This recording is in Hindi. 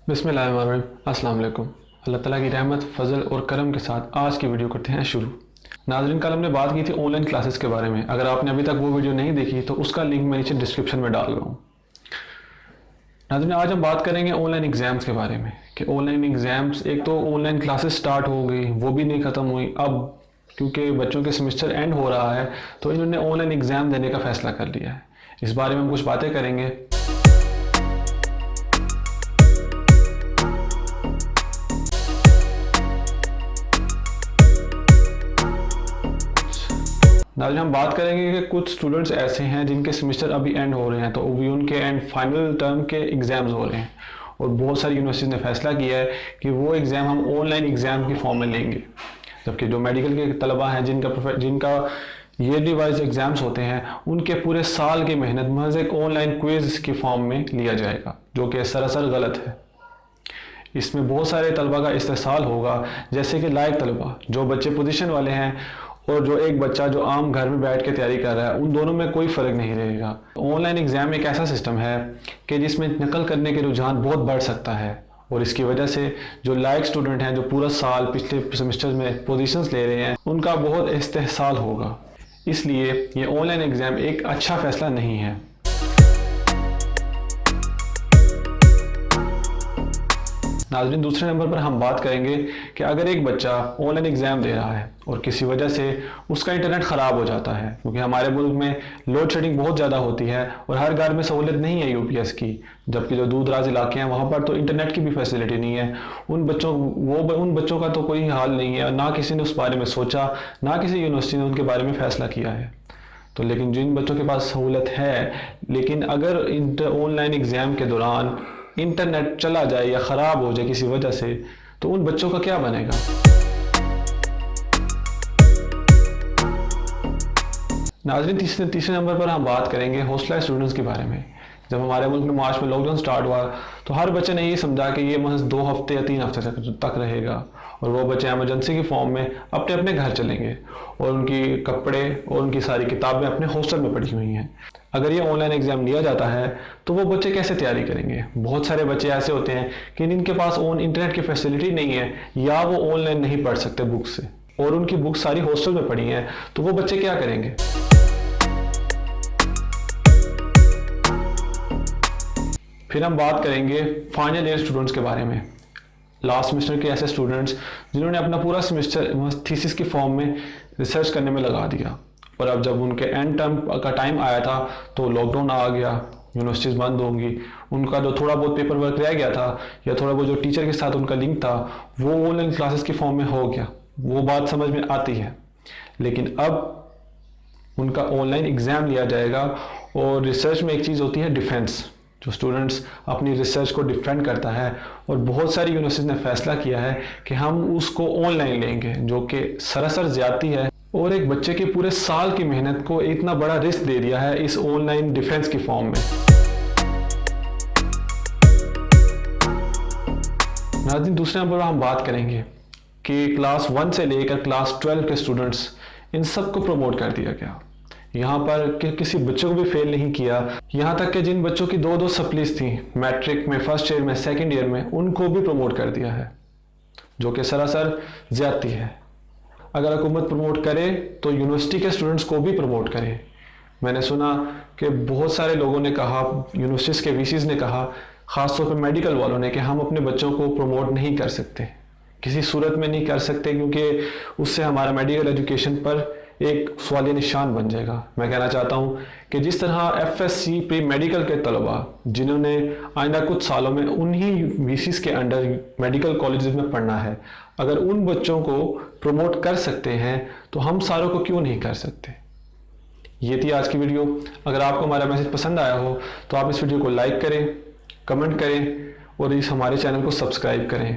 बिस्मिल्लाहिर्रहमानिर्रहीम। अस्सलाम वालेकुम। अल्लाह ताला की रहमत, फजल और करम के साथ आज की वीडियो करते हैं शुरू। नाज़रीन, कल हमने बात की थी ऑनलाइन क्लासेस के बारे में। अगर आपने अभी तक वो वीडियो नहीं देखी तो उसका लिंक मैं नीचे डिस्क्रिप्शन में डाल रहा हूँ। नाज़रीन, आज हम बात करेंगे ऑनलाइन एग्ज़ाम्स के बारे में कि ऑनलाइन एग्ज़ाम्स, एक तो ऑनलाइन क्लासेस स्टार्ट हो गई, वो भी नहीं ख़त्म हुई। अब क्योंकि बच्चों के सेमेस्टर एंड हो रहा है तो इन्होंने ऑनलाइन एग्ज़ाम देने का फ़ैसला कर लिया है। इस बारे में हम कुछ बातें करेंगे। नाज़रीन, हम बात करेंगे कि कुछ स्टूडेंट्स ऐसे हैं जिनके सेमेस्टर अभी एंड हो रहे हैं, तो अभी उनके एंड फाइनल टर्म के एग्ज़ाम्स हो रहे हैं और बहुत सारी यूनिवर्सिटीज़ ने फैसला किया है कि वो एग्ज़ाम हम ऑनलाइन एग्ज़ाम की फॉर्म में लेंगे। जबकि जो मेडिकल के तलबा हैं जिनका ईयरली वाइज एग्ज़ाम्स होते हैं, उनके पूरे साल की मेहनत महज एक ऑनलाइन क्विज़ की फॉर्म में लिया जाएगा, जो कि सरासर गलत है। इसमें बहुत सारे तलबा का इस्तेहसाल होगा, जैसे कि लायक तलबा, जो बच्चे पोजीशन वाले हैं और जो एक बच्चा जो आम घर में बैठ के तैयारी कर रहा है, उन दोनों में कोई फ़र्क नहीं रहेगा। ऑनलाइन एग्ज़ाम एक ऐसा सिस्टम है कि जिसमें नकल करने के रुझान बहुत बढ़ सकता है और इसकी वजह से जो लायक स्टूडेंट हैं, जो पूरा साल पिछले सेमेस्टर में पोजीशंस ले रहे हैं, उनका बहुत इस्तेहसाल होगा। इसलिए ये ऑनलाइन एग्ज़ाम एक अच्छा फ़ैसला नहीं है। नाज़रीन, दूसरे नंबर पर हम बात करेंगे कि अगर एक बच्चा ऑनलाइन एग्ज़ाम दे रहा है और किसी वजह से उसका इंटरनेट ख़राब हो जाता है, क्योंकि हमारे मुल्क में लोड शेडिंग बहुत ज़्यादा होती है और हर घर में सहूलत नहीं है यूपीएस की, जबकि जो दूर दराज इलाके हैं वहाँ पर तो इंटरनेट की भी फैसिलिटी नहीं है। उन बच्चों का तो कोई हाल नहीं है, ना किसी ने उस बारे में सोचा, ना किसी यूनिवर्सिटी ने उनके बारे में फ़ैसला किया है। तो लेकिन जिन बच्चों के पास सहूलत है, लेकिन अगर ऑनलाइन एग्ज़ाम के दौरान इंटरनेट चला जाए या ख़राब हो जाए किसी वजह से, तो उन बच्चों का क्या बनेगा। नाज़रीन, तीसरे नंबर पर हम बात करेंगे हॉस्टलाइज्ड स्टूडेंट्स के बारे में। जब हमारे मुल्क में मार्च में लॉकडाउन स्टार्ट हुआ तो हर बच्चे ने ये समझा कि ये महज 2 हफ्ते या 3 हफ्ते तक रहेगा और वो बच्चे एमरजेंसी की फॉर्म में अपने अपने घर चलेंगे और उनकी कपड़े और उनकी सारी किताबें अपने हॉस्टल में पड़ी हुई हैं। अगर ये ऑनलाइन एग्ज़ाम लिया जाता है तो वो बच्चे कैसे तैयारी करेंगे। बहुत सारे बच्चे ऐसे होते हैं कि जिनके पास इंटरनेट की फैसिलिटी नहीं है या वो ऑनलाइन नहीं पढ़ सकते बुक से और उनकी बुक सारी हॉस्टल में पड़ी हैं, तो वो बच्चे क्या करेंगे। फिर हम बात करेंगे फाइनल ईयर स्टूडेंट्स के बारे में। लास्ट सेमेस्टर के ऐसे स्टूडेंट्स जिन्होंने अपना पूरा सेमेस्टर थीसिस की फॉर्म में रिसर्च करने में लगा दिया और अब जब उनके एंड टर्म का टाइम आया था तो लॉकडाउन आ गया, यूनिवर्सिटीज़ बंद होंगी, उनका जो थोड़ा बहुत पेपर वर्क रह गया था या थोड़ा बहुत जो टीचर के साथ उनका लिंक था वो ऑनलाइन क्लासेस की फॉर्म में हो गया। वो बात समझ में आती है, लेकिन अब उनका ऑनलाइन एग्ज़ाम लिया जाएगा और रिसर्च में एक चीज़ होती है डिफेंस, जो स्टूडेंट्स अपनी रिसर्च को डिफेंड करता है और बहुत सारी यूनिवर्सिटीज़ ने फैसला किया है कि हम उसको ऑनलाइन लेंगे, जो कि सरासर ज़्यादती है और एक बच्चे के पूरे साल की मेहनत को इतना बड़ा रिस्क दे दिया है इस ऑनलाइन डिफेंस की फॉर्म में। नाज़रीन, दूसरे नंबर पर हम बात करेंगे कि क्लास 1 से लेकर क्लास 12 के स्टूडेंट्स, इन सब को प्रमोट कर दिया गया। यहाँ पर किसी बच्चों को भी फेल नहीं किया, यहाँ तक कि जिन बच्चों की 2-2 सप्लीज थी मैट्रिक में, फर्स्ट ईयर में, सेकेंड ईयर में, उनको भी प्रमोट कर दिया है, जो कि सरासर ज़्यादती है। अगर हुकूमत प्रमोट करे तो यूनिवर्सिटी के स्टूडेंट्स को भी प्रमोट करे। मैंने सुना कि बहुत सारे लोगों ने कहा, यूनिवर्सिटीज़ के वीसीज़ ने कहा, ख़ासतौर पर मेडिकल वालों ने, कि हम अपने बच्चों को प्रमोट नहीं कर सकते, किसी सूरत में नहीं कर सकते, क्योंकि उससे हमारा मेडिकल एजुकेशन पर एक सवालिया निशान बन जाएगा। मैं कहना चाहता हूँ कि जिस तरह एफएससी प्री मेडिकल के तलबा जिन्होंने आइंदा कुछ सालों में उन्हीं वीसीज़ के अंडर मेडिकल कॉलेजेस में पढ़ना है, अगर उन बच्चों को प्रमोट कर सकते हैं तो हम सारों को क्यों नहीं कर सकते। ये थी आज की वीडियो। अगर आपको हमारा मैसेज पसंद आया हो तो आप इस वीडियो को लाइक करें, कमेंट करें और इस हमारे चैनल को सब्सक्राइब करें।